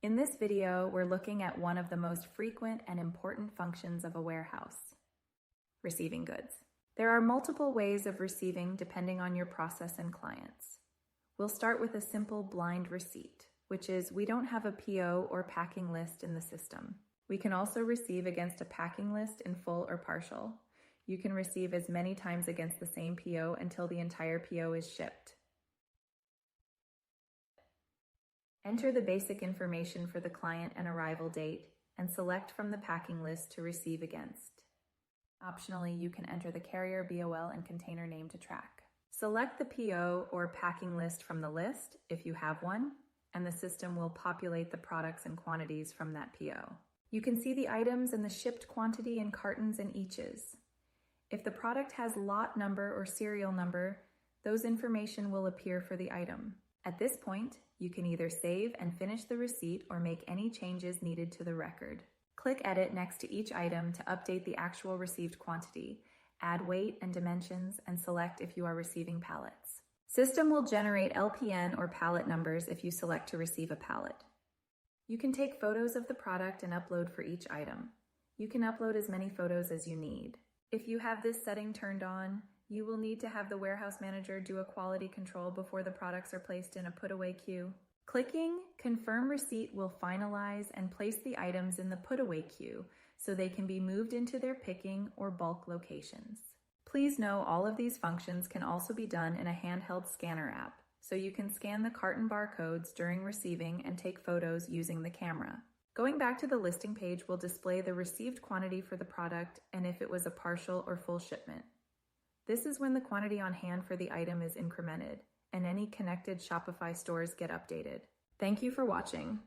In this video, we're looking at one of the most frequent and important functions of a warehouse: receiving goods. There are multiple ways of receiving depending on your process and clients. We'll start with a simple blind receipt, which is we don't have a PO or packing list in the system. We can also receive against a packing list in full or partial. You can receive as many times against the same PO until the entire PO is shipped. Enter the basic information for the client and arrival date, and select from the packing list to receive against. Optionally, you can enter the carrier, BOL, and container name to track. Select the PO or packing list from the list, if you have one, and the system will populate the products and quantities from that PO. You can see the items and the shipped quantity in cartons and eaches. If the product has lot number or serial number, those information will appear for the item. At this point, you can either save and finish the receipt or make any changes needed to the record. Click Edit next to each item to update the actual received quantity, add weight and dimensions, and select if you are receiving pallets. System will generate LPN or pallet numbers if you select to receive a pallet. You can take photos of the product and upload for each item. You can upload as many photos as you need. If you have this setting turned on, you will need to have the warehouse manager do a quality control before the products are placed in a put-away queue. Clicking Confirm Receipt will finalize and place the items in the put-away queue so they can be moved into their picking or bulk locations. Please know all of these functions can also be done in a handheld scanner app, so you can scan the carton barcodes during receiving and take photos using the camera. Going back to the listing page will display the received quantity for the product and if it was a partial or full shipment. This is when the quantity on hand for the item is incremented, and any connected Shopify stores get updated. Thank you for watching.